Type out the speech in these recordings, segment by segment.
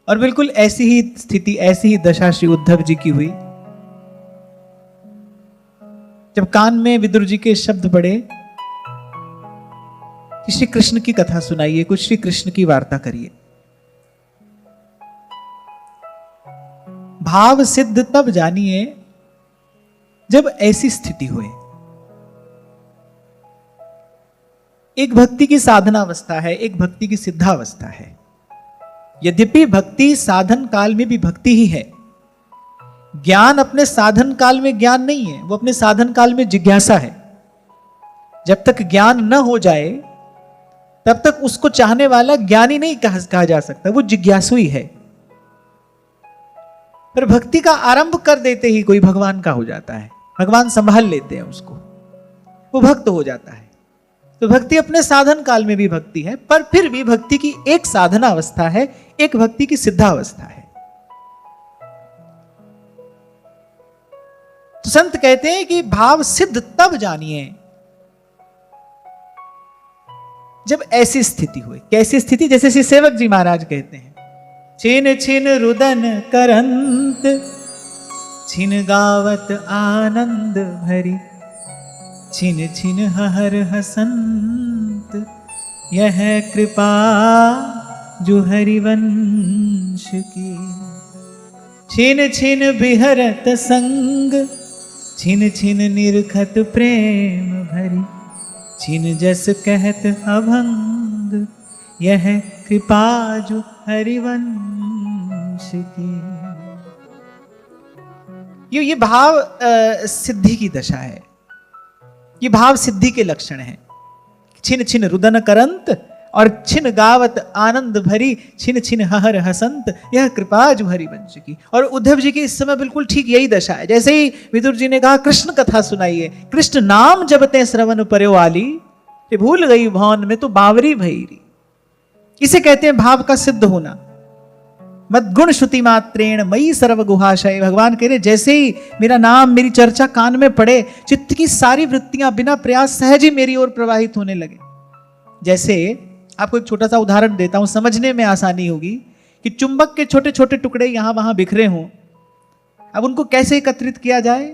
और बिल्कुल ऐसी ही स्थिति, ऐसी ही दशा श्री उद्धव जी की हुई। जब कान में विदुर जी के शब्द पड़े कि श्री कृष्ण की कथा सुनाइए, कुछ श्री कृष्ण की वार्ता करिए। भाव सिद्ध तब जानिए जब ऐसी स्थिति हुए। एक भक्ति की साधनावस्था है, एक भक्ति की सिद्धावस्था है। यद्यपि भक्ति साधन काल में भी भक्ति ही है, ज्ञान अपने साधन काल में ज्ञान नहीं है, वो अपने साधन काल में जिज्ञासा है। जब तक ज्ञान न हो जाए तब तक उसको चाहने वाला ज्ञानी नहीं कहा जा सकता, वो जिज्ञासु ही है। पर भक्ति का आरंभ कर देते ही कोई भगवान का हो जाता है, भगवान संभाल लेते हैं उसको, वो भक्त हो जाता है। तो भक्ति अपने साधन काल में भी भक्ति है, पर फिर भी भक्ति की एक साधना अवस्था है, एक भक्ति की सिद्धावस्था है। तो संत कहते हैं कि भाव सिद्ध तब जानिए जब ऐसी स्थिति हुई। कैसी स्थिति? जैसे श्री सेवक जी महाराज कहते हैं, छिन छिन रुदन करंत, छिन गावत आनंद भरी, छिन छिन हर हसंत, यह कृपा जो हरिवंश की। छिन छिन बिहरत संग, छिन छिन निरखत प्रेम भरी, छिन जस कहत अभंग, यह कृपा जो हरिवंश की। ये भाव सिद्धि की दशा है, ये भाव सिद्धि के लक्षण हैं। छिन छिन रुदन करंत और छिन गावत आनंद भरी, छिन छिन हर हसंत, यह कृपा जो हरिवंश की। और उद्धव जी की इस समय बिल्कुल ठीक यही दशा है। जैसे ही विदुर जी ने कहा कृष्ण कथा सुनाइए, कृष्ण नाम जबते श्रवण पर्यो वाली, भूल गई भवन में तो बावरी भैरी। इसे कहते हैं भाव का सिद्ध होना। मद्गुण श्रुति मात्रेण मई सर्व गुहाशय। भगवान कह रहे जैसे ही मेरा नाम, मेरी चर्चा कान में पड़े, चित्त की सारी वृत्तियां बिना प्रयास सहज ही मेरी ओर प्रवाहित होने लगे। जैसे आपको एक छोटा सा उदाहरण देता हूं, समझने में आसानी होगी कि चुंबक के छोटे छोटे टुकड़े यहां वहां बिखरे हों, अब उनको कैसे एकत्रित किया जाए?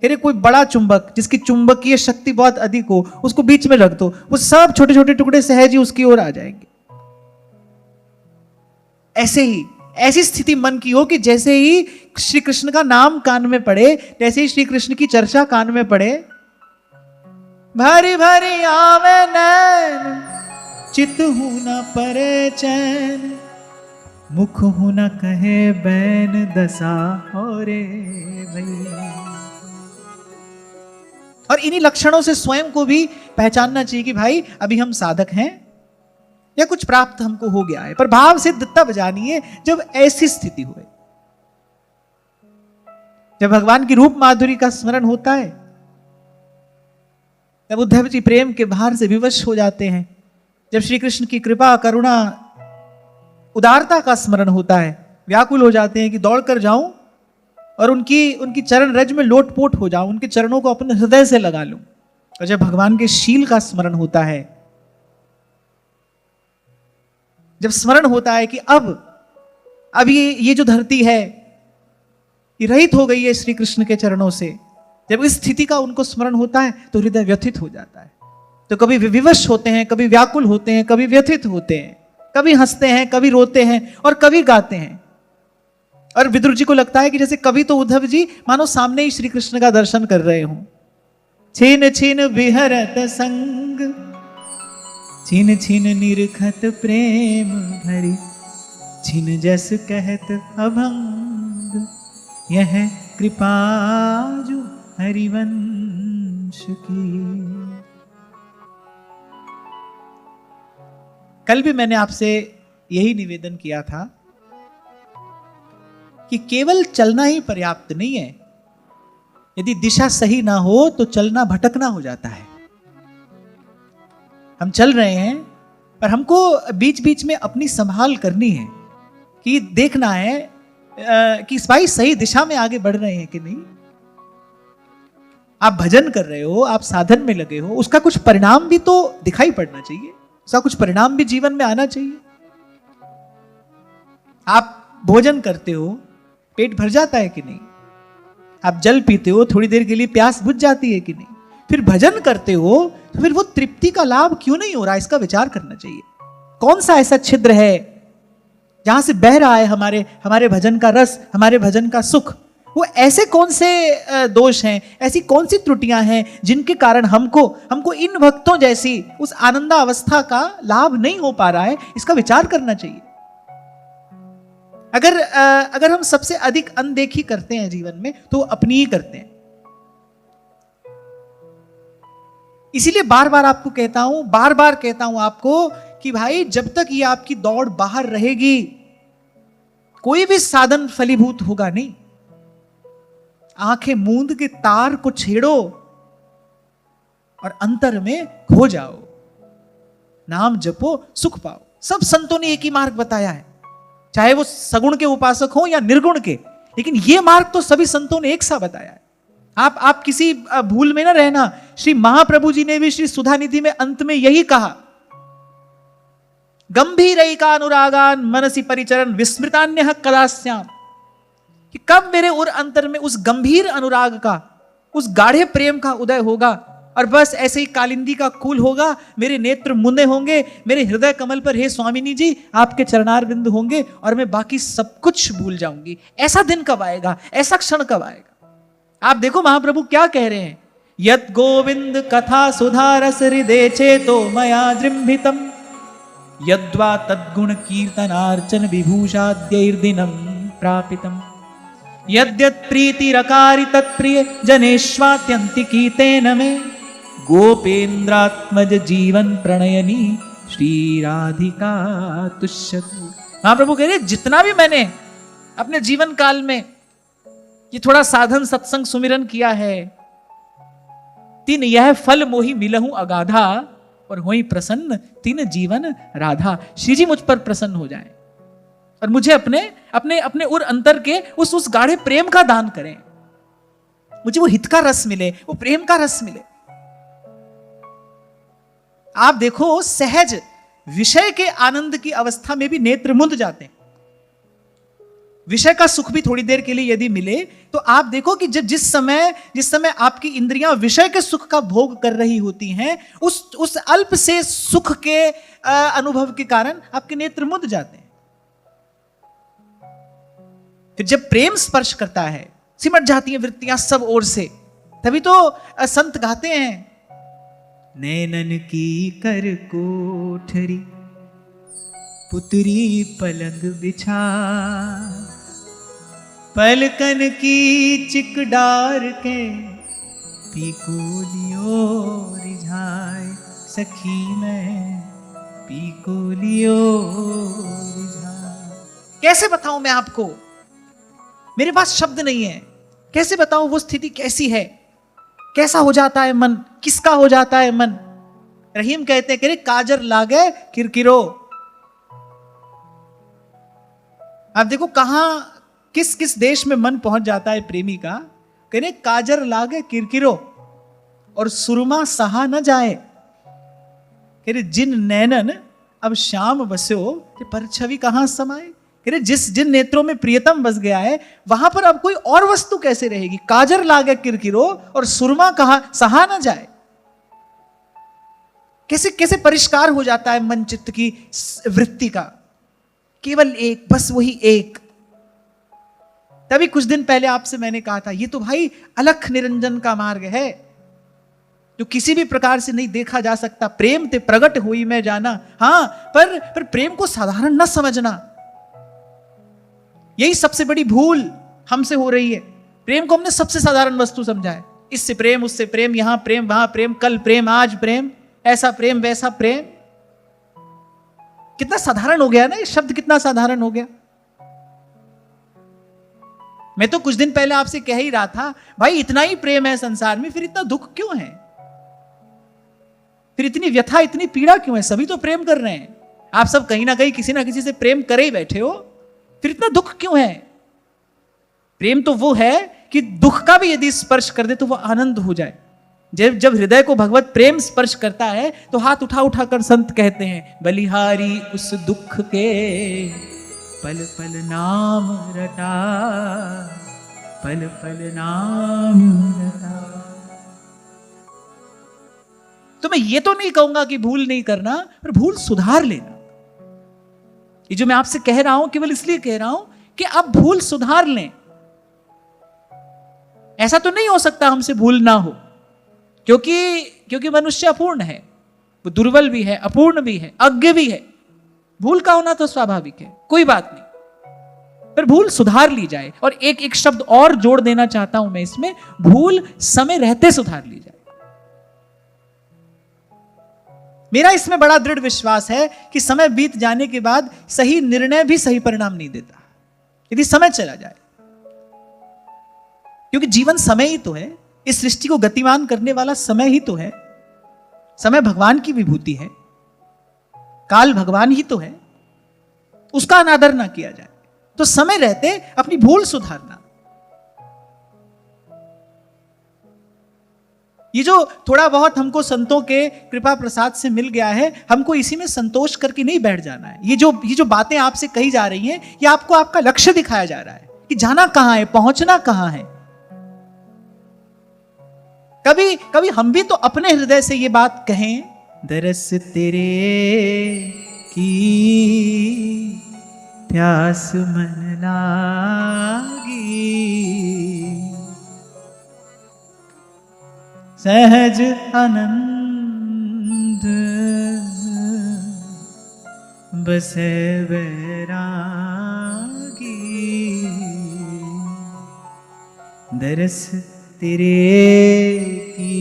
अरे कोई बड़ा चुंबक जिसकी चुंबकीय शक्ति बहुत अधिक हो, उसको बीच में रख दो, वो सब छोटे छोटे टुकड़े सहज ही उसकी ओर आ जाएंगे। ऐसे ही ऐसी स्थिति मन की हो कि जैसे ही श्री कृष्ण का नाम कान में पड़े, जैसे ही श्री कृष्ण की चर्चा कान में पड़े, भरी भरी आवे नैन, चित हूं न परे चैन, मुख हूं न कहे बैन, दशा होरे भई। और इन्हीं लक्षणों से स्वयं को भी पहचानना चाहिए कि भाई अभी हम साधक हैं या कुछ प्राप्त हमको हो गया है। पर भाव सिद्ध तब जानिए जब ऐसी स्थिति हुए, जब भगवान की रूप माधुरी का स्मरण होता है, तब उद्धव जी प्रेम के भार से विवश हो जाते हैं। जब श्री कृष्ण की कृपा, करुणा, उदारता का स्मरण होता है, व्याकुल हो जाते हैं कि दौड़कर जाऊं और उनकी चरण रज में लोटपोट हो जाऊं, उनके चरणों को अपने हृदय से लगा लूं। और जब भगवान के शील का स्मरण होता है, जब स्मरण होता है कि अब ये जो धरती है ये रहित हो गई है श्री कृष्ण के चरणों से, जब इस स्थिति का उनको स्मरण होता है तो हृदय व्यथित हो जाता है। तो कभी विवश होते हैं, कभी व्याकुल होते हैं, कभी व्यथित होते हैं, कभी हंसते हैं, कभी रोते हैं और कभी गाते हैं। और विदुर जी को लगता है कि जैसे कभी तो उद्धव जी मानो सामने ही श्री कृष्ण का दर्शन कर रहे हों। छिन छिन विहरत संग, छिन छिन निरखत प्रेम भरी, छिन जस कहत अभंग, यह कृपा जो हरिवंश की। कल भी मैंने आपसे यही निवेदन किया था कि केवल चलना ही पर्याप्त नहीं है। यदि दिशा सही ना हो तो चलना भटकना हो जाता है। हम चल रहे हैं पर हमको बीच बीच में अपनी संभाल करनी है कि देखना है कि भाई सही दिशा में आगे बढ़ रहे हैं कि नहीं। आप भजन कर रहे हो, आप साधन में लगे हो, उसका कुछ परिणाम भी तो दिखाई पड़ना चाहिए, उसका कुछ परिणाम भी जीवन में आना चाहिए। आप भोजन करते हो, पेट भर जाता है कि नहीं? आप जल पीते हो, थोड़ी देर के लिए प्यास बुझ जाती है कि नहीं? फिर भजन करते हो तो फिर वो तृप्ति का लाभ क्यों नहीं हो रहा, इसका विचार करना चाहिए। कौन सा ऐसा छिद्र है जहां से बह रहा है हमारे भजन का रस, हमारे भजन का सुख? वो ऐसे कौन से दोष हैं, ऐसी कौन सी त्रुटियां हैं जिनके कारण हमको इन भक्तों जैसी उस आनंदावस्था का लाभ नहीं हो पा रहा है? इसका विचार करना चाहिए। अगर हम सबसे अधिक अनदेखी करते हैं जीवन में तो अपनी ही करते हैं। इसीलिए बार बार कहता हूं आपको कि भाई जब तक ये आपकी दौड़ बाहर रहेगी कोई भी साधन फलीभूत होगा नहीं। आंखें मूंद के तार को छेड़ो और अंतर में खो जाओ, नाम जपो सुख पाओ। सब संतों ने एक ही मार्ग बताया है, चाहे वो सगुण के उपासक हो या निर्गुण के, लेकिन ये मार्ग तो सभी संतों ने एक सा बताया है। आप किसी भूल में ना रहना। श्री महाप्रभु जी ने भी श्री सुधा निधि में अंत में यही कहा, गंभीरैका अनुरागान मनसी परिचरण विस्मृतान्यः कदास्याम, कि कब मेरे उर अंतर में उस गंभीर अनुराग का, उस गाढ़े प्रेम का उदय होगा और बस ऐसे ही कालिंदी का कूल होगा, मेरे नेत्र मुंदे होंगे, मेरे हृदय कमल पर हे स्वामिनी जी आपके चरणार बिंदु होंगे और मैं बाकी सब कुछ भूल जाऊंगी। ऐसा दिन कब आएगा, ऐसा क्षण कब आएगा? आप देखो महाप्रभु क्या कह रहे हैं, यद गोविंद कथा सुधा रस हृदय चेतो मया दृम्भितम यद्वा तद्गुण कीर्तनार्चन विभूषाद्यैर्दिनं प्रापितम यद्यत् प्रीतिरकारि तत्प्रिय जनेष्वात्यन्तिकी तेन मे गोपेन्द्रात्मज जीवन प्रणयनी श्री राधिका तुष्यतु। महाप्रभु कह रहे जितना भी मैंने अपने जीवन काल में ये थोड़ा साधन सत्संग सुमिरन किया है, तीन यह फल मोहि मिलहु अगाधा और होई प्रसन्न तीन जीवन राधा। श्री जी मुझ पर प्रसन्न हो जाएं और मुझे अपने उर अंतर के उस गाढ़े प्रेम का दान करें, मुझे वो हित का रस मिले, वो प्रेम का रस मिले। आप देखो सहज विषय के आनंद की अवस्था में भी नेत्र मुंद जाते हैं। विषय का सुख भी थोड़ी देर के लिए यदि मिले तो आप देखो कि जिस समय आपकी इंद्रियां विषय के सुख का भोग कर रही होती हैं, उस अल्प से सुख के अनुभव के कारण आपके नेत्र मुंद जाते हैं। फिर जब प्रेम स्पर्श करता है, सिमट जाती हैं वृत्तियां सब ओर से, तभी तो संत गाते हैं, नैनन की कर कोठरी पुतरी पलंग बिछा पलकन की चिक डार के पीकोलियो रिझाए सखी मैं पीकोलियो रिझाए। कैसे बताऊं मैं आपको, मेरे पास शब्द नहीं है, कैसे बताऊं वो स्थिति कैसी है, कैसा हो जाता है मन, किसका हो जाता है मन। रहीम कहते हैं कि काजर लागे किरकिरो। आप देखो कहां किस किस देश में मन पहुंच जाता है प्रेमी का। कह रहे काजर लागे किरकिरो और सुरमा सहा न जाए। कह रहे जिन नैनन अब शाम बस्यो पर छवि कहां समाए। कह रहे जिन नेत्रों में प्रियतम बस गया है वहां पर अब कोई और वस्तु कैसे रहेगी। काजर लागे किरकिरो और सुरमा कहां सहा न जाए। कैसे कैसे परिष्कार हो जाता है मन चित्त की वृत्ति का, केवल एक, बस वही एक। तभी कुछ दिन पहले आपसे मैंने कहा था ये तो भाई अलख निरंजन का मार्ग है जो किसी भी प्रकार से नहीं देखा जा सकता। प्रेम ते प्रगट हुई मैं जाना। हां, पर प्रेम को साधारण न समझना, यही सबसे बड़ी भूल हमसे हो रही है। प्रेम को हमने सबसे साधारण वस्तु समझा है। इससे प्रेम, उससे प्रेम, यहां प्रेम, वहां प्रेम, कल प्रेम, आज प्रेम, ऐसा प्रेम, वैसा प्रेम। कितना साधारण हो गया ना ये शब्द, कितना साधारण हो गया। मैं तो कुछ दिन पहले आपसे कह ही रहा था भाई इतना ही प्रेम है संसार में, फिर इतना दुख क्यों है, फिर इतनी व्यथा, इतनी पीड़ा क्यों है। सभी तो प्रेम कर रहे हैं, आप सब कहीं ना कहीं किसी ना किसी से प्रेम करे ही बैठे हो, फिर इतना दुख क्यों है। प्रेम तो वो है कि दुख का भी यदि स्पर्श कर दे तो वो आनंद हो जाए। जब हृदय को भगवत प्रेम स्पर्श करता है तो हाथ उठा उठा कर संत कहते हैं बलिहारी उस दुख के पल पल नाम रटा, पल पल नाम रटा। तो मैं ये तो नहीं कहूंगा कि भूल नहीं करना, पर भूल सुधार लेना। ये जो मैं आपसे कह रहा हूं केवल इसलिए कह रहा हूं कि आप भूल सुधार लें। ऐसा तो नहीं हो सकता हमसे भूल ना हो, क्योंकि मनुष्य अपूर्ण है, वो दुर्बल भी है, अपूर्ण भी है, अज्ञ भी है। भूल का होना तो स्वाभाविक है, कोई बात नहीं, पर भूल सुधार ली जाए। और एक शब्द और जोड़ देना चाहता हूं मैं इसमें, भूल समय रहते सुधार ली जाए। मेरा इसमें बड़ा दृढ़ विश्वास है कि समय बीत जाने के बाद सही निर्णय भी सही परिणाम नहीं देता, यदि समय चला जाए। क्योंकि जीवन समय ही तो है, इस सृष्टि को गतिमान करने वाला समय ही तो है। समय भगवान की विभूति है, काल भगवान ही तो है, उसका अनादर ना किया जाए। तो समय रहते अपनी भूल सुधारना। ये जो थोड़ा बहुत हमको संतों के कृपा प्रसाद से मिल गया है, हमको इसी में संतोष करके नहीं बैठ जाना है। ये जो बातें आपसे कही जा रही हैं, ये आपको आपका लक्ष्य दिखाया जा रहा है कि जाना कहां है, पहुंचना कहां है। कभी कभी हम भी तो अपने हृदय से ये बात कहें, दरस तेरे की प्यास मन लागी, सहज आनंद बसे बैरागी, दरस तेरे की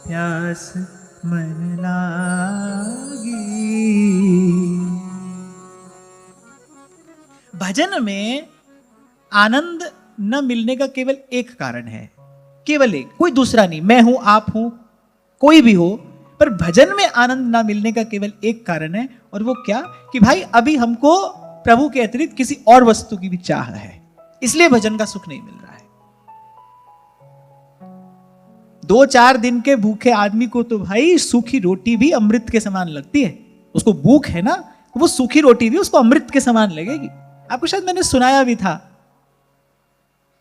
प्यास मन लागी। भजन में आनंद न मिलने का केवल एक कारण है, केवल एक, कोई दूसरा नहीं। मैं हूं, आप हूं, कोई भी हो, पर भजन में आनंद ना मिलने का केवल एक कारण है, और वो क्या, कि भाई अभी हमको प्रभु के अतिरिक्त किसी और वस्तु की भी चाह है, इसलिए भजन का सुख नहीं मिल रहा है। 2-4 दिन के भूखे आदमी को तो भाई सूखी रोटी भी अमृत के समान लगती है। उसको भूख है ना, वो सूखी रोटी भी उसको अमृत के समान लगेगी। आपको शायद मैंने सुनाया भी था,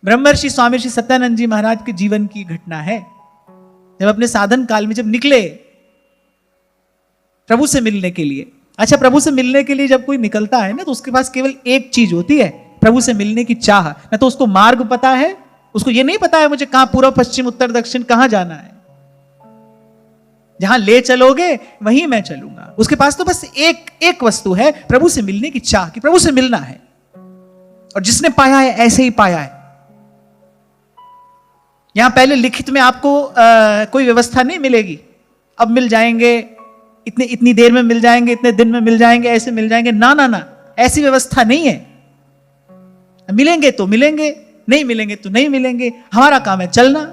ब्रह्मर्षि स्वामी श्री सत्यानंद जी महाराज के जीवन की घटना है। जब अपने साधन काल में जब निकले प्रभु से मिलने के लिए, अच्छा प्रभु से मिलने के लिए जब कोई निकलता है ना, तो उसके पास केवल एक चीज होती है, प्रभु से मिलने की चाह। ना तो उसको मार्ग पता है, उसको ये नहीं पता है मुझे कहां पूर्व पश्चिम उत्तर दक्षिण कहां जाना है, जहां ले चलोगे वहीं मैं चलूंगा। उसके पास तो बस एक वस्तु है, प्रभु से मिलने की चाह, कि प्रभु से मिलना है। और जिसने पाया है ऐसे ही पाया है। यहां पहले लिखित में आपको कोई व्यवस्था नहीं मिलेगी, अब मिल जाएंगे, इतनी देर में मिल जाएंगे, इतने दिन में मिल जाएंगे, ऐसे मिल जाएंगे, ना ना ना, ऐसी व्यवस्था नहीं है। मिलेंगे तो मिलेंगे, नहीं मिलेंगे तो नहीं मिलेंगे, हमारा काम है चलना।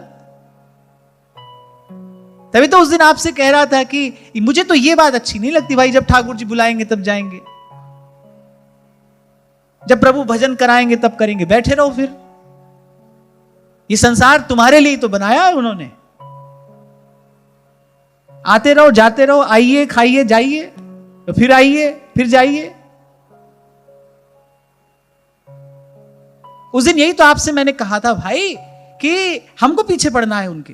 तभी तो उस दिन आपसे कह रहा था कि मुझे तो ये बात अच्छी नहीं लगती भाई, जब ठाकुर जी बुलाएंगे तब जाएंगे, जब प्रभु भजन कराएंगे तब करेंगे, बैठे रहो। फिर ये संसार तुम्हारे लिए तो बनाया है उन्होंने, आते रहो जाते रहो, आइए खाइए जाइए, तो फिर आइए फिर जाइए। उस दिन यही तो आपसे मैंने कहा था भाई कि हमको पीछे पड़ना है उनके,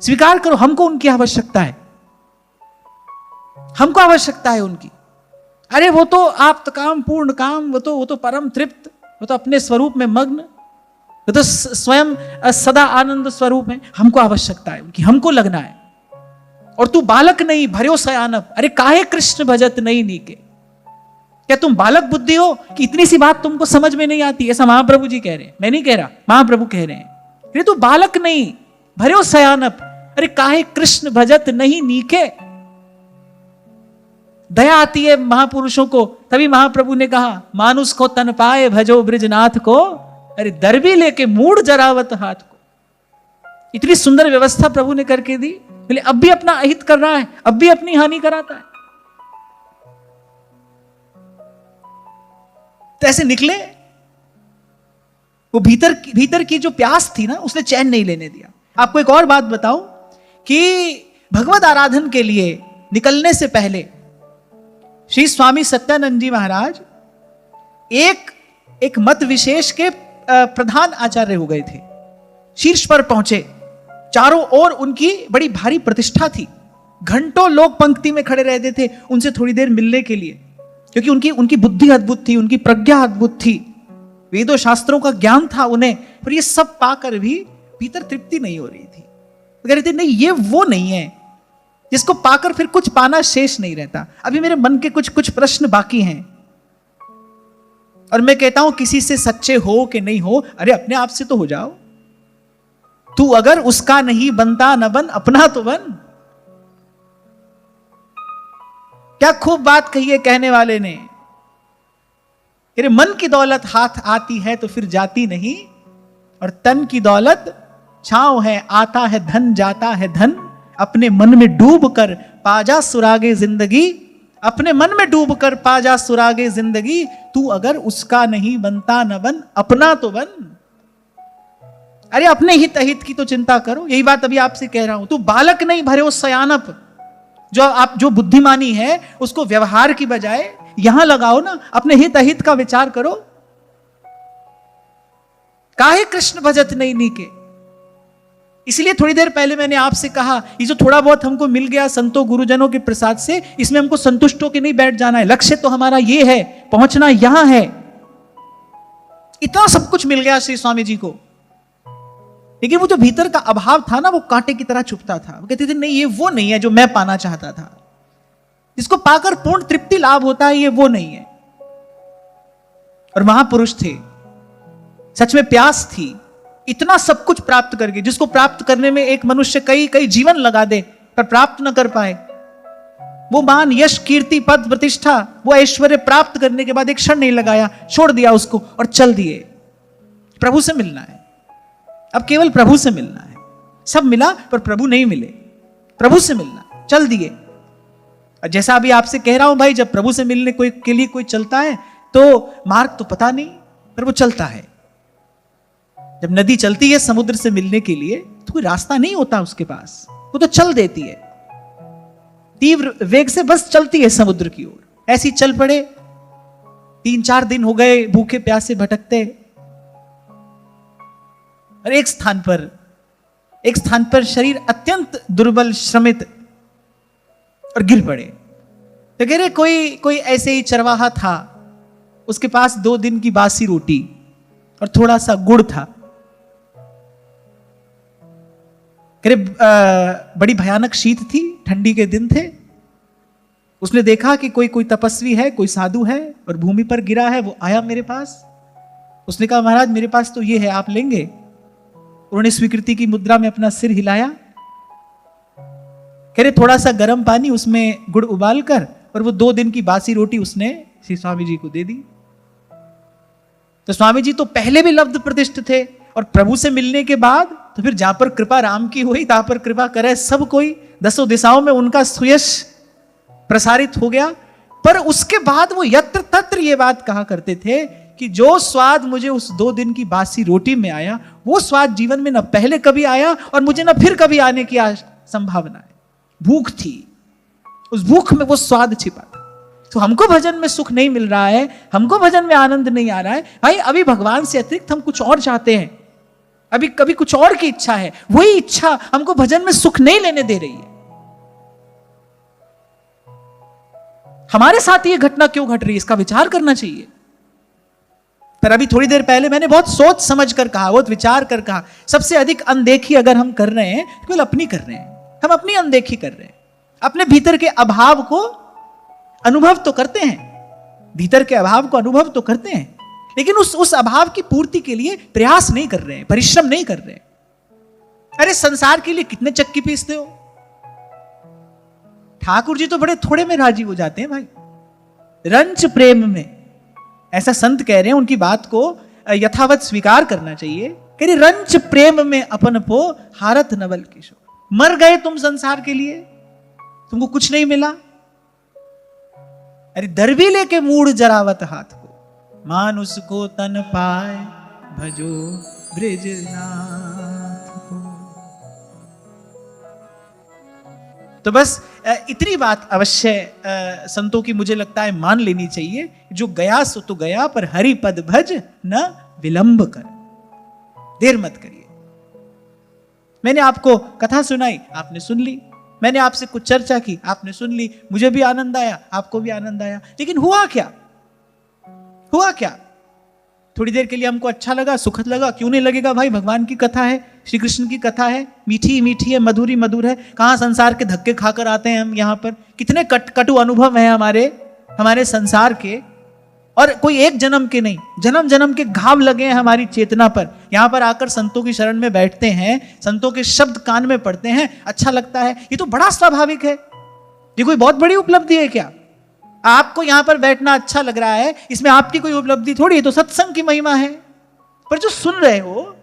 स्वीकार करो हमको उनकी आवश्यकता है, हमको आवश्यकता है उनकी। अरे वो तो आप तो काम पूर्ण काम, वो तो परम तृप्त, वो तो अपने स्वरूप में मग्न, वो तो स्वयं सदा आनंद स्वरूप है। हमको आवश्यकता है उनकी, हमको लगना है। और तू बालक नहीं भर्यो सयानप, अरे काहे कृष्ण भजत नहीं नीके। क्या तुम बालक बुद्धि हो कि इतनी सी बात तुमको समझ में नहीं आती? ऐसा महाप्रभु जी कह रहे हैं, मैं नहीं कह रहा, महाप्रभु कह रहे हैं। अरे तू बालक नहीं भर्यो सयानप, अरे काहे कृष्ण भजत नहीं नीके। दया आती है महापुरुषों को, तभी महाप्रभु ने कहा मानुष को तन पाए भजो ब्रिजनाथ को, अरे दरबी लेके मूड जरावत हाथ को। इतनी सुंदर व्यवस्था प्रभु ने करके दी, बोले अब भी अपना अहित कर रहा है, अब भी अपनी हानि कराता है। तो ऐसे निकले, वो भीतर की जो प्यास थी ना, उसने चैन नहीं लेने दिया। आपको एक और बात बताऊं कि भगवत आराधन के लिए निकलने से पहले श्री स्वामी सत्यानंद जी महाराज एक मत विशेष के प्रधान आचार्य हो गए थे, शीर्ष पर पहुंचे, चारों ओर उनकी बड़ी भारी प्रतिष्ठा थी, घंटों लोग पंक्ति में खड़े रहते थे उनसे थोड़ी देर मिलने के लिए, क्योंकि उनकी बुद्धि अद्भुत थी, उनकी प्रज्ञा अद्भुत थी, वेदों शास्त्रों का ज्ञान था उन्हें, पर ये सब पाकर भी भीतर तृप्ति नहीं हो रही थी। कह रहे थे नहीं, ये वो नहीं है जिसको पाकर फिर कुछ पाना शेष नहीं रहता, अभी मेरे मन के कुछ प्रश्न बाकी हैं। और मैं कहता हूं किसी से सच्चे हो कि नहीं हो, अरे अपने आप से तो हो जाओ। तू अगर उसका नहीं बनता न बन, अपना तो बन। क्या खूब बात कही है कहने वाले ने। तेरे मन की दौलत हाथ आती है तो फिर जाती नहीं, और तन की दौलत छांव है, आता है धन जाता है धन। अपने मन में डूब कर पाजा सुरागे जिंदगी, अपने मन में डूब कर पाजा सुरागे जिंदगी। तू अगर उसका नहीं बनता न बन, अपना तो बन। अरे अपने हित अहित की तो चिंता करो, यही बात अभी आपसे कह रहा हूं। तू बालक नहीं भरे हो सयानप, जो बुद्धिमानी है उसको व्यवहार की बजाय यहां लगाओ ना, अपने हित अहित का विचार करो। काहे कृष्ण भजत नहीं नीके। इसलिए थोड़ी देर पहले मैंने आपसे कहा, ये जो थोड़ा बहुत हमको मिल गया संतों गुरुजनों के प्रसाद से, इसमें हमको संतुष्ट होकर नहीं बैठ जाना है। लक्ष्य तो हमारा ये है, पहुंचना यहां है। इतना सब कुछ मिल गया श्री स्वामी जी को, लेकिन वो जो भीतर का अभाव था ना, वो कांटे की तरह चुभता था। वो कहते थे नहीं, ये वो नहीं है जो मैं पाना चाहता था, जिसको पाकर पूर्ण तृप्ति लाभ होता है, ये वो नहीं है। और महापुरुष थे, सच में प्यास थी, इतना सब कुछ प्राप्त करके, जिसको प्राप्त करने में एक मनुष्य कई जीवन लगा दे पर प्राप्त न कर पाए, वो मान यश कीर्ति पद प्रतिष्ठा, वो ऐश्वर्य प्राप्त करने के बाद एक क्षण नहीं लगाया, छोड़ दिया उसको और चल दिए। प्रभु से मिलना है, अब केवल प्रभु से मिलना है। सब मिला पर प्रभु नहीं मिले, प्रभु से मिलना, चल दिए। और जैसा अभी आपसे कह रहा हूं भाई, जब प्रभु से मिलने के लिए कोई चलता है तो मार्ग तो पता नहीं, पर वो चलता है। जब नदी चलती है समुद्र से मिलने के लिए तो कोई रास्ता नहीं होता उसके पास, वो तो चल देती है, तीव्र वेग से बस चलती है समुद्र की ओर। ऐसी चल पड़े, 3-4 दिन हो गए भूखे प्यासे भटकते, और एक स्थान पर शरीर अत्यंत दुर्बल श्रमित और गिर पड़े। तो कह रहे कोई ऐसे ही चरवाहा था, उसके पास 2 दिन की बासी रोटी और थोड़ा सा गुड़ था। कह रहे बड़ी भयानक शीत थी, ठंडी के दिन थे। उसने देखा कि कोई तपस्वी है, कोई साधु है और भूमि पर गिरा है। वो आया मेरे पास, उसने कहा महाराज मेरे पास तो ये है, आप लेंगे? उन्होंने स्वीकृति की मुद्रा में अपना सिर हिलाया। कह रहे थोड़ा सा गर्म पानी, उसमें गुड़ उबाल कर और वो 2 दिन की बासी रोटी उसने श्री स्वामी जी को दे दी। तो स्वामी जी तो पहले भी लब्ध प्रतिष्ठित थे, और प्रभु से मिलने के बाद तो फिर जहां पर कृपा राम की हुई तहां पर कृपा करे सब कोई, 10 दिशाओं में उनका सुयश प्रसारित हो गया। पर उसके बाद वो यत्र तत्र ये बात कहा करते थे कि जो स्वाद मुझे उस 2 दिन की बासी रोटी में आया, वो स्वाद जीवन में न पहले कभी आया और मुझे न फिर कभी आने की संभावना है। भूख थी, उस भूख में वो स्वाद छिपा था। तो हमको भजन में सुख नहीं मिल रहा है, हमको भजन में आनंद नहीं आ रहा है भाई, अभी भगवान से अतिरिक्त हम कुछ और चाहते हैं, अभी कभी कुछ और की इच्छा है, वही इच्छा हमको भजन में सुख नहीं लेने दे रही है। हमारे साथ ये घटना क्यों घट रही है, इसका विचार करना चाहिए। पर अभी थोड़ी देर पहले मैंने बहुत सोच समझ कर कहा, बहुत विचार कर कहा, सबसे अधिक अनदेखी अगर हम कर रहे हैं तो केवल अपनी कर रहे हैं। हम अपनी अनदेखी कर रहे हैं, अपने भीतर के अभाव को अनुभव तो करते हैं, भीतर के अभाव को अनुभव तो करते हैं, लेकिन उस अभाव की पूर्ति के लिए प्रयास नहीं कर रहे हैं, परिश्रम नहीं कर रहे हैं। अरे संसार के लिए कितने चक्की पीसते हो, ठाकुर जी तो बड़े थोड़े में राजी हो जाते हैं भाई, रंच प्रेम में। ऐसा संत कह रहे हैं, उनकी बात को यथावत स्वीकार करना चाहिए। कह रहे रंच प्रेम में अपन पो हारत नवल किशोर। मर गए तुम संसार के लिए, तुमको कुछ नहीं मिला। अरे दरबी लेके मूड जरावत हाथ को, मानुष को तन पाए भजो ब्रजनाथ को। तो बस इतनी बात अवश्य संतों की मुझे लगता है मान लेनी चाहिए, जो गया सो तो गया, पर हरि पद भज न विलंब कर, देर मत करिए। मैंने आपको कथा सुनाई, आपने सुन ली, मैंने आपसे कुछ चर्चा की, आपने सुन ली, मुझे भी आनंद आया, आपको भी आनंद आया, लेकिन हुआ क्या? हुआ क्या? थोड़ी देर के लिए हमको अच्छा लगा, सुखद लगा, क्यों नहीं लगेगा भाई? भगवान की कथा है, श्री कृष्ण की कथा है, मीठी मीठी है, मधुरी मधुर है। कहां संसार के धक्के खाकर आते हैं हम यहाँ पर, कितने कटु अनुभव हैं हमारे संसार के, और कोई एक जन्म के नहीं, जन्म जन्म के घाव लगे हैं हमारी चेतना पर। यहां पर आकर संतों की शरण में बैठते हैं, संतों के शब्द कान में पड़ते हैं, अच्छा लगता है, ये तो बड़ा स्वाभाविक है। ये कोई बहुत बड़ी उपलब्धि है क्या? आपको यहां पर बैठना अच्छा लग रहा है, इसमें आपकी कोई उपलब्धि थोड़ी है, तो सत्संग की महिमा है। पर जो सुन रहे हो,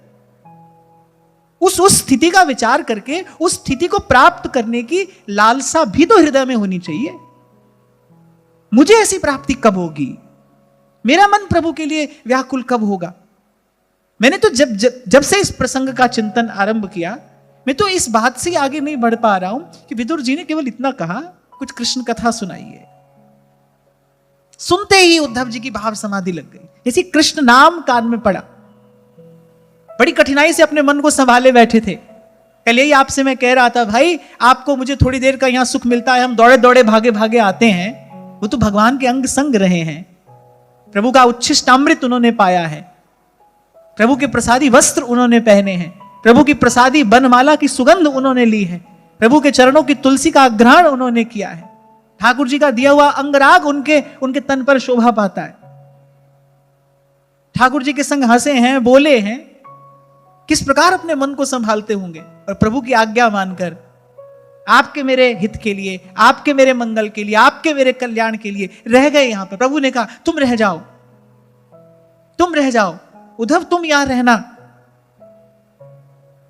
उस स्थिति का विचार करके उस स्थिति को प्राप्त करने की लालसा भी तो हृदय में होनी चाहिए। मुझे ऐसी प्राप्ति कब होगी? मेरा मन प्रभु के लिए व्याकुल कब होगा? मैंने तो जब से इस प्रसंग का चिंतन आरंभ किया, मैं तो इस बात से आगे नहीं बढ़ पा रहा हूं कि विदुर जी ने केवल इतना कहा, कुछ कृष्ण कथा सुनाइए। सुनते ही उद्धव जी की भाव समाधि लग गई, जैसे कृष्ण नाम कान में पड़ा। बड़ी कठिनाई से अपने मन को संभाले बैठे थे। कल यही आपसे मैं कह रहा था, भाई आपको मुझे थोड़ी देर का यहां सुख मिलता है, हम दौड़े दौड़े भागे भागे आते हैं, वो तो भगवान के अंग संग रहे हैं, प्रभु का उच्छिष्टामृत उन्होंने पाया है, प्रभु के प्रसादी वस्त्र उन्होंने पहने हैं, प्रभु की प्रसादी बनमाला की सुगंध उन्होंने ली है, प्रभु के चरणों की तुलसी का ग्रहण उन्होंने किया है, ठाकुर जी का दिया हुआ अंगराग उनके तन पर शोभा पाता है, ठाकुर जी के संग हंसे हैं, बोले हैं। किस प्रकार अपने मन को संभालते होंगे, और प्रभु की आज्ञा मानकर आपके मेरे हित के लिए, आपके मेरे मंगल के लिए, आपके मेरे कल्याण के लिए रह गए यहां पर। प्रभु ने कहा तुम रह जाओ, तुम रह जाओ उद्धव, तुम यहां रहना,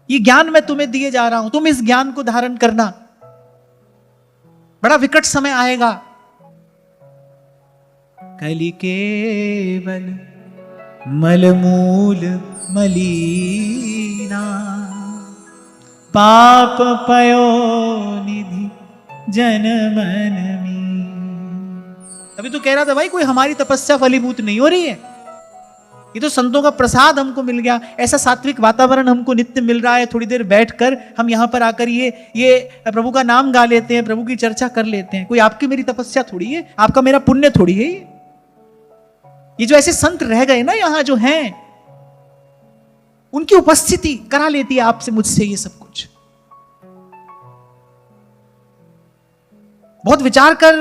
ये ज्ञान मैं तुम्हें दिए जा रहा हूं, तुम इस ज्ञान को धारण करना, बड़ा विकट समय आएगा। कलि केवल मलमूल मलीना, पाप पयो निधि जन मन में। अभी तो कह रहा था भाई कोई हमारी तपस्या फलीभूत नहीं हो रही है, ये तो संतों का प्रसाद हमको मिल गया, ऐसा सात्विक वातावरण हमको नित्य मिल रहा है, थोड़ी देर बैठकर हम यहां पर आकर ये प्रभु का नाम गा लेते हैं, प्रभु की चर्चा कर लेते हैं। कोई आपकी मेरी तपस्या थोड़ी है, आपका मेरा पुण्य थोड़ी है। ये जो ऐसे संत रह गए ना यहां जो हैं, उनकी उपस्थिति करा लेती है आपसे मुझसे ये सब कुछ। बहुत विचार कर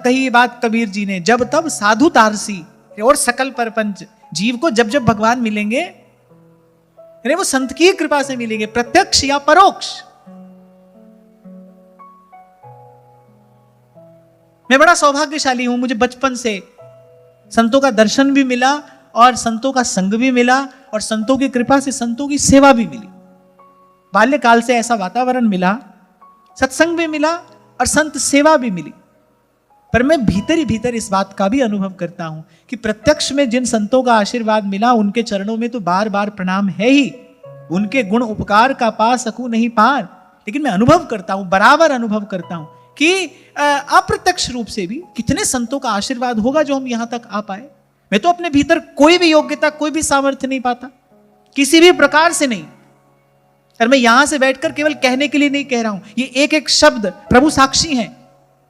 कही बात कबीर जी ने, जब तब साधु तारसी और सकल परपंच। जीव को जब जब भगवान मिलेंगे, यानी वो संत की कृपा से मिलेंगे, प्रत्यक्ष या परोक्ष। मैं बड़ा सौभाग्यशाली हूं, मुझे बचपन से संतों का दर्शन भी मिला और संतों का संग भी मिला, और संतों की कृपा से संतों की सेवा भी मिली। बाल्यकाल से ऐसा वातावरण मिला, सत्संग भी मिला और संत सेवा भी मिली। पर मैं भीतर ही भीतर इस बात का भी अनुभव करता हूं कि प्रत्यक्ष में जिन संतों का आशीर्वाद मिला, उनके चरणों में तो बार बार प्रणाम है ही, उनके गुण उपकार का पा सकूं नहीं पार। लेकिन मैं अनुभव करता हूं, बराबर अनुभव करता हूं कि अप्रत्यक्ष रूप से भी कितने संतों का आशीर्वाद होगा जो हम यहां तक आ पाए। मैं तो अपने भीतर कोई भी योग्यता, कोई भी सामर्थ्य नहीं पाता, किसी भी प्रकार से नहीं। और मैं यहां से बैठकर केवल कहने के लिए नहीं कह रहा हूं, ये एक एक शब्द प्रभु साक्षी हैं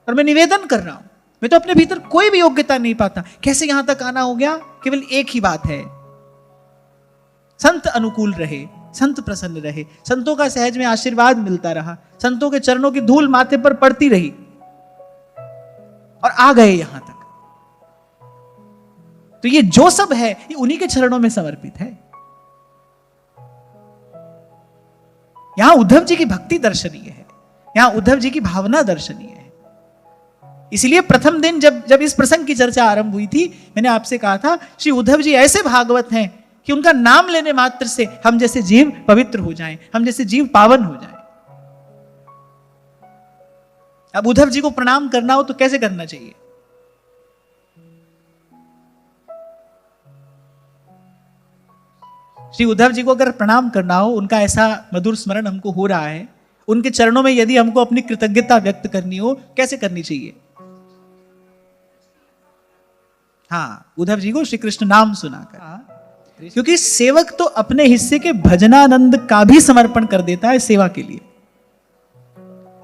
और मैं निवेदन कर रहा हूं। मैं तो अपने भीतर कोई भी योग्यता नहीं पाता, कैसे यहां तक आना हो गया? केवल एक ही बात है, संत अनुकूल रहे, संत प्रसन्न रहे, संतों का सहज में आशीर्वाद मिलता रहा, संतों के चरणों की धूल माथे पर पड़ती रही और आ गए यहां तक। तो ये जो सब है ये उन्हीं के चरणों में समर्पित है। यहां उद्धव जी की भक्ति दर्शनीय है, यहां उद्धव जी की भावना दर्शनीय है। इसलिए प्रथम दिन जब इस प्रसंग की चर्चा आरंभ हुई थी, मैंने आपसे कहा था श्री उद्धव जी ऐसे भागवत हैं कि उनका नाम लेने मात्र से हम जैसे जीव पवित्र हो जाएं, हम जैसे जीव पावन हो जाएं। अब उद्धव जी को प्रणाम करना हो तो कैसे करना चाहिए? श्री उद्धव जी को अगर प्रणाम करना हो, उनका ऐसा मधुर स्मरण हमको हो रहा है, उनके चरणों में यदि हमको अपनी कृतज्ञता व्यक्त करनी हो, कैसे करनी चाहिए? हाँ, उद्धव जी को श्री कृष्ण नाम सुनाकर, क्योंकि सेवक तो अपने हिस्से के भजनानंद का भी समर्पण कर देता है सेवा के लिए।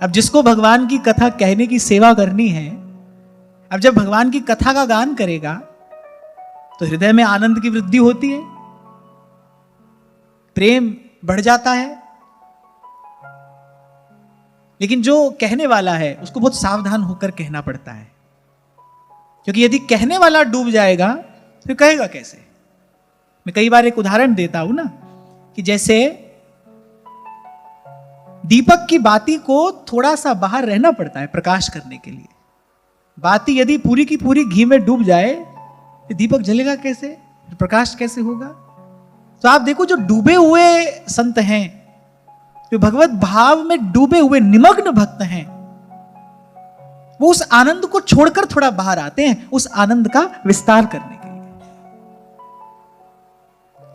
अब जिसको भगवान की कथा कहने की सेवा करनी है, अब जब भगवान की कथा का गान करेगा तो हृदय में आनंद की वृद्धि होती है, प्रेम बढ़ जाता है। लेकिन जो कहने वाला है उसको बहुत सावधान होकर कहना पड़ता है, क्योंकि यदि कहने वाला डूब जाएगा तो कहेगा कैसे? मैं कई बार एक उदाहरण देता हूं ना, कि जैसे दीपक की बाती को थोड़ा सा बाहर रहना पड़ता है प्रकाश करने के लिए। बाती यदि पूरी की पूरी घी में डूब जाए तो दीपक जलेगा कैसे, प्रकाश कैसे होगा? तो आप देखो, जो डूबे हुए संत हैं, जो भगवत भाव में डूबे हुए निमग्न भक्त हैं, वो उस आनंद को छोड़कर थोड़ा बाहर आते हैं, उस आनंद का विस्तार करने के लिए।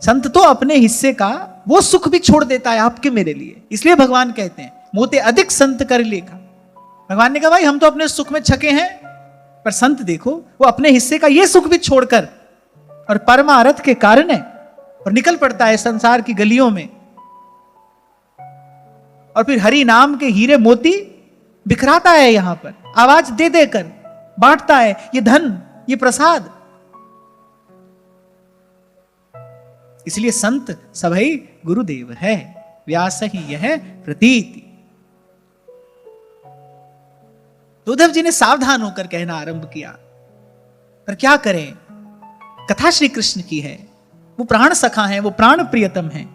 संत तो अपने हिस्से का वो सुख भी छोड़ देता है आपके मेरे लिए। इसलिए भगवान कहते हैं, मोते अधिक संत कर लेखा। भगवान ने कहा भाई हम तो अपने सुख में छके हैं, पर संत देखो वो अपने हिस्से का ये सुख भी छोड़कर और परमार्थ के कारण है और निकल पड़ता है संसार की गलियों में, और फिर हरि नाम के हीरे मोती बिखराता है यहां पर, आवाज दे देकर बांटता है ये धन, ये प्रसाद। इसलिए संत सभई गुरुदेव है, व्यास ही यह प्रतीति। तो उद्धव जी ने सावधान होकर कहना आरंभ किया, पर क्या करें, कथा श्री कृष्ण की है, वो प्राण सखा है, वो प्राण प्रियतम है।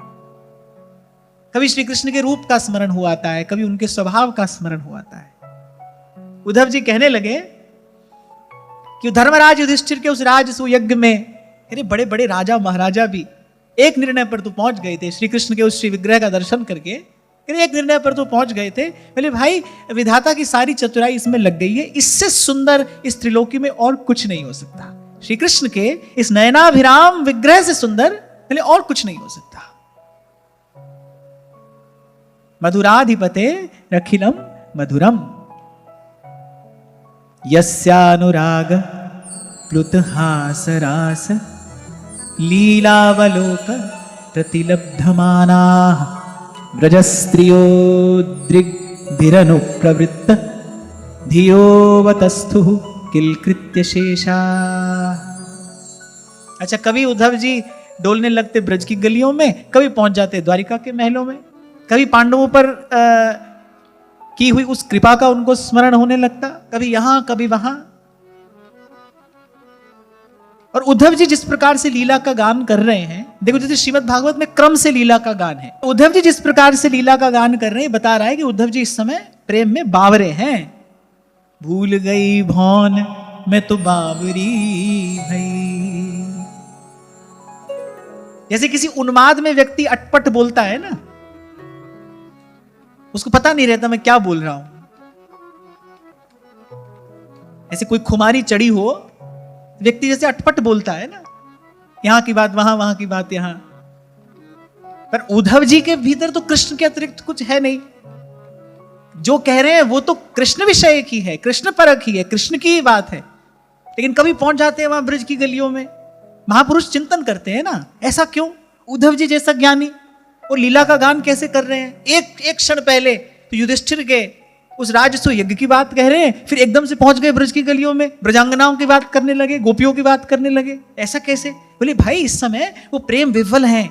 कभी श्री कृष्ण के रूप का स्मरण हुआ आता है, कभी उनके स्वभाव का स्मरण हुआ आता है। उद्धव जी कहने लगे कि धर्मराज युधिष्ठिर के उस राजसूय यज्ञ में, अरे बड़े बड़े राजा महाराजा भी एक निर्णय पर तो पहुंच गए थे, श्री कृष्ण के उस श्री विग्रह का दर्शन करके एक निर्णय पर तो पहुंच गए थे। बोले भाई विधाता की सारी चतुराई इसमें लग गई है, इससे सुंदर इस त्रिलोकी में और कुछ नहीं हो सकता। श्री कृष्ण के इस नयनाभिराम विग्रह से सुंदर बोले और कुछ नहीं हो सकता। मधुराधिपते रखिलम मधुरम, यस्यानुराग प्लुतहास रास, लीलावलोक प्रतिलब्धमानाः, व्रजस्त्रियो दृग्भिरनुप्रवृत्त, धियोवतस्थुः किलकृत्य शेषा। अच्छा, कभी उद्धव जी डोलने लगते ब्रज की गलियों में, कभी पहुंच जाते द्वारिका के महलों में, कभी पांडवों पर की हुई उस कृपा का उनको स्मरण होने लगता, कभी यहां कभी वहां। और उद्धव जी जिस प्रकार से लीला का गान कर रहे हैं, देखो जैसे श्रीमद् भागवत में क्रम से लीला का गान है, उद्धव जी जिस प्रकार से लीला का गान कर रहे हैं, बता रहा है कि उद्धव जी इस समय प्रेम में बावरे हैं। भूल गई भौन मैं तो बावरी भई। जैसे किसी उन्माद में व्यक्ति अटपट बोलता है ना, उसको पता नहीं रहता मैं क्या बोल रहा हूं। ऐसे कोई खुमारी चढ़ी हो, व्यक्ति जैसे अटपट बोलता है ना, यहां की बात वहां, वहां की बात यहां। पर उद्धव जी के भीतर तो कृष्ण के अतिरिक्त कुछ है नहीं। जो कह रहे हैं वो तो कृष्ण विषय की है, कृष्ण परक ही है, कृष्ण की ही बात है। लेकिन कभी पहुंच जाते हैं वहां ब्रज की गलियों में, महापुरुष चिंतन करते हैं ना, ऐसा क्यों? उद्धव जी जैसा ज्ञानी और लीला का गान कैसे कर रहे हैं? एक क्षण पहले तो युधिष्ठिर के उस राजसूय यज्ञ की बात कह रहे हैं, फिर एकदम से पहुंच गए ब्रज की गलियों में, ब्रजांगनाओं की बात करने लगे, गोपियों की बात करने लगे। ऐसा कैसे? बोले भाई इस समय वो प्रेम विह्वल हैं,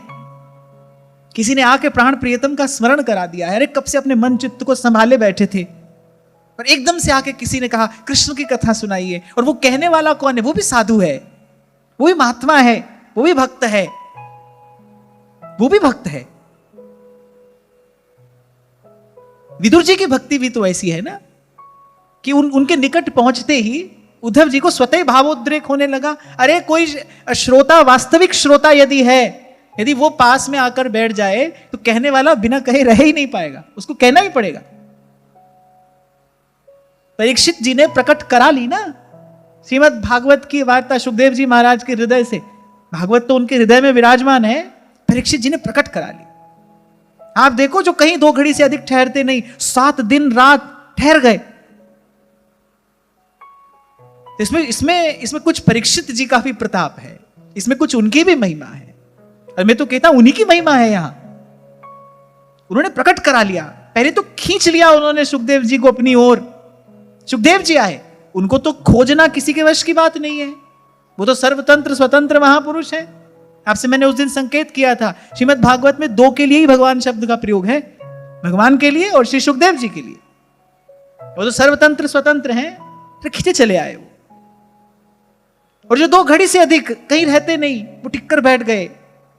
किसी ने आके प्राण प्रियतम का स्मरण करा दिया है। अरे कब से अपने मन चित्त को संभाले बैठे थे, पर एकदम से आके किसी ने कहा कृष्ण की कथा सुनाइए। और वो कहने वाला कौन है? वो भी साधु है, वो भी महात्मा है, वो भी भक्त है, वो भी भक्त है। विदुर जी की भक्ति भी तो ऐसी है ना कि उनके निकट पहुंचते ही उद्धव जी को स्वतः भावोद्रेक होने लगा। अरे कोई श्रोता, वास्तविक श्रोता यदि है, यदि वो पास में आकर बैठ जाए तो कहने वाला बिना कहे रह ही नहीं पाएगा, उसको कहना ही पड़ेगा। परीक्षित जी ने प्रकट करा ली ना श्रीमद् भागवत की वार्ता सुखदेव जी महाराज के हृदय से। भागवत तो उनके हृदय में विराजमान है, परीक्षित जी ने प्रकट करा ली। आप देखो जो कहीं 2 घड़ी से अधिक ठहरते नहीं, 7 दिन रात ठहर गए। इसमें कुछ परीक्षित जी का भी प्रताप है, इसमें कुछ उनकी भी महिमा है, और मैं तो कहता हूं उन्हीं की महिमा है। यहां उन्होंने प्रकट करा लिया, पहले तो खींच लिया उन्होंने सुखदेव जी को अपनी ओर। सुखदेव जी आए, उनको तो खोजना किसी के वश की बात नहीं है, वो तो सर्वतंत्र स्वतंत्र महापुरुष है। आपसे मैंने उस दिन संकेत किया था, श्रीमद् भागवत में 2 के लिए ही भगवान शब्द का प्रयोग है, भगवान के लिए और श्री सुखदेव जी के लिए। वो तो सर्वतंत्र स्वतंत्र हैं, तो खींचे चले आए वो। और जो 2 घड़ी से अधिक कहीं रहते नहीं, वो टिककर बैठ गए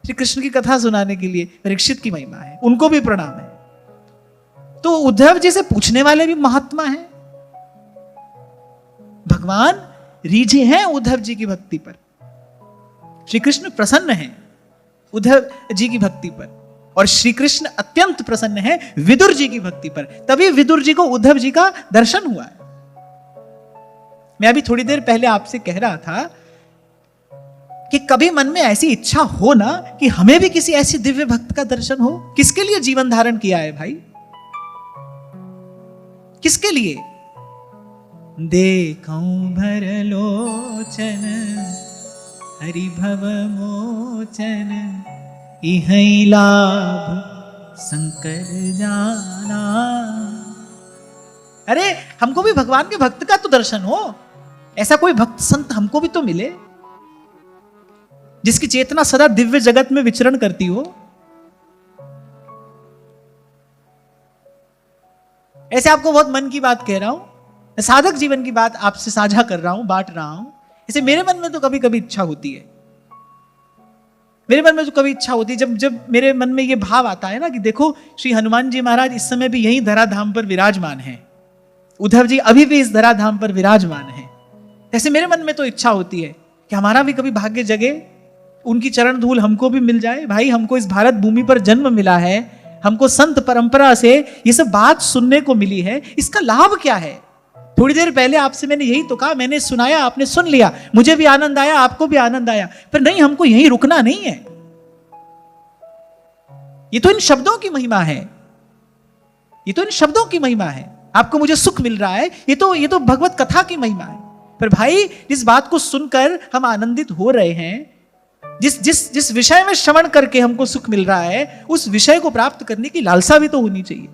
श्री कृष्ण की कथा सुनाने के लिए, परीक्षित की महिमा है, उनको भी प्रणाम है। तो उद्धव जी से पूछने वाले भी महात्मा हैं। भगवान रीझे हैं उद्धव जी की भक्ति पर, श्री कृष्ण प्रसन्न हैं उद्धव जी की भक्ति पर, और श्री कृष्ण अत्यंत प्रसन्न है विदुर जी की भक्ति पर। तभी विदुर जी को उद्धव जी का दर्शन हुआ है। मैं अभी थोड़ी देर पहले आपसे कह रहा था कि कभी मन में ऐसी इच्छा हो ना कि हमें भी किसी ऐसी दिव्य भक्त का दर्शन हो। किसके लिए जीवन धारण किया है भाई? किसके लिए? देखऊं भर लोचन हरि भव मोचन, इहै लाभ शंकर जाना। अरे हमको भी भगवान के भक्त का तो दर्शन हो, ऐसा कोई भक्त संत हमको भी तो मिले जिसकी चेतना सदा दिव्य जगत में विचरण करती हो। ऐसे आपको बहुत मन की बात कह रहा हूं, साधक जीवन की बात आपसे साझा कर रहा हूं, बांट रहा हूं। इसे मेरे मन में तो कभी कभी इच्छा होती है, मेरे मन में तो कभी इच्छा होती है, जब मेरे मन में यह भाव आता है ना कि देखो श्री हनुमान जी महाराज इस समय भी यही धराधाम पर विराजमान हैं, उद्धव जी अभी भी इस धराधाम पर विराजमान हैं। ऐसे मेरे मन में तो इच्छा होती है कि हमारा भी कभी भाग्य जगे, उनकी चरण धूल हमको भी मिल जाए। भाई हमको इस भारत भूमि पर जन्म मिला है, हमको संत परंपरा से ये सब बात सुनने को मिली है, इसका लाभ क्या है? थोड़ी देर पहले आपसे मैंने यही तो कहा, मैंने सुनाया, आपने सुन लिया, मुझे भी आनंद आया, आपको भी आनंद आया, पर नहीं, हमको यहीं रुकना नहीं है। ये तो इन शब्दों की महिमा है, ये तो इन शब्दों की महिमा है। आपको मुझे सुख मिल रहा है, ये तो भगवत कथा की महिमा है। पर भाई जिस बात को सुनकर हम आनंदित हो रहे हैं, जिस विषय में श्रवण करके हमको सुख मिल रहा है, उस विषय को प्राप्त करने की लालसा भी तो होनी चाहिए।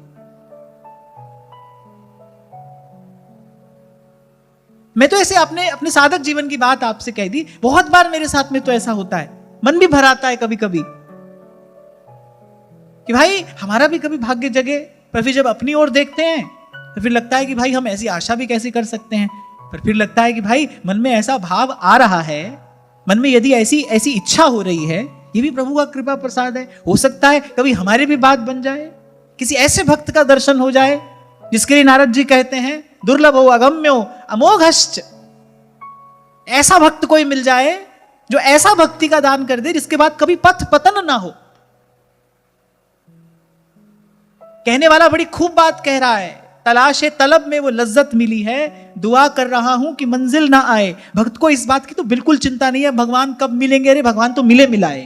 मैं तो ऐसे अपने साधक जीवन की बात आपसे कह दी। बहुत बार मेरे साथ में तो ऐसा होता है, मन भी भर आता है कभी कभी कि भाई हमारा भी कभी भाग्य जगे। पर फिर जब अपनी ओर देखते हैं तो फिर लगता है कि भाई हम ऐसी आशा भी कैसे कर सकते हैं। पर फिर लगता है कि भाई मन में ऐसा भाव आ रहा है, मन में यदि ऐसी इच्छा हो रही है, ये भी प्रभु का कृपा प्रसाद है। हो सकता है कभी हमारी भी बात बन जाए, किसी ऐसे भक्त का दर्शन हो जाए जिसके लिए नारद जी कहते हैं दुर्लभो अगम्यो अमोघश्च। ऐसा भक्त कोई मिल जाए जो ऐसा भक्ति का दान कर दे जिसके बाद कभी पथ पतन ना हो। कहने वाला बड़ी खूब बात कह रहा है, तलाशे तलब में वो लज्जत मिली है, दुआ कर रहा हूं कि मंजिल ना आए। भक्त को इस बात की तो बिल्कुल चिंता नहीं है भगवान कब मिलेंगे। अरे भगवान तो मिले मिलाए,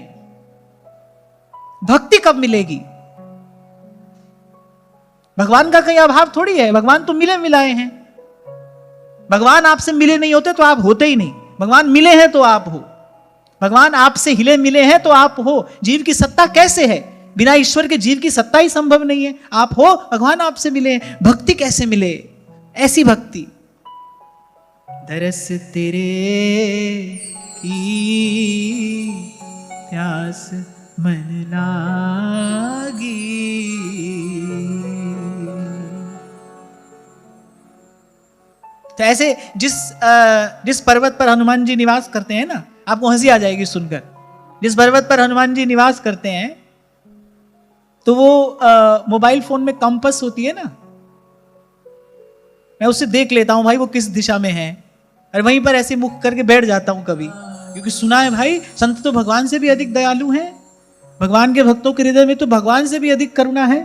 भक्ति कब मिलेगी? भगवान का कहीं अभाव थोड़ी है, भगवान तो मिले मिलाए हैं। भगवान आपसे मिले नहीं होते तो आप होते ही नहीं, भगवान मिले हैं तो आप हो, भगवान आपसे हिले मिले हैं तो आप हो। जीव की सत्ता कैसे है? बिना ईश्वर के जीव की सत्ता ही संभव नहीं है। आप हो, भगवान आपसे मिले हैं, भक्ति कैसे मिले? ऐसी भक्ति। दरस तेरे की प्यास मन लागी, तो ऐसे जिस पर्वत पर हनुमान जी निवास करते हैं ना, आपको हंसी आ जाएगी सुनकर। जिस पर्वत पर हनुमान जी निवास करते हैं तो वो मोबाइल फोन में कंपास होती है ना, मैं उससे देख लेता हूं भाई वो किस दिशा में है, और वहीं पर ऐसे मुख करके बैठ जाता हूं कभी। क्योंकि सुना है भाई संत तो भगवान से भी अधिक दयालु हैं, भगवान के भक्तों के हृदय में तो भगवान से भी अधिक करुणा है।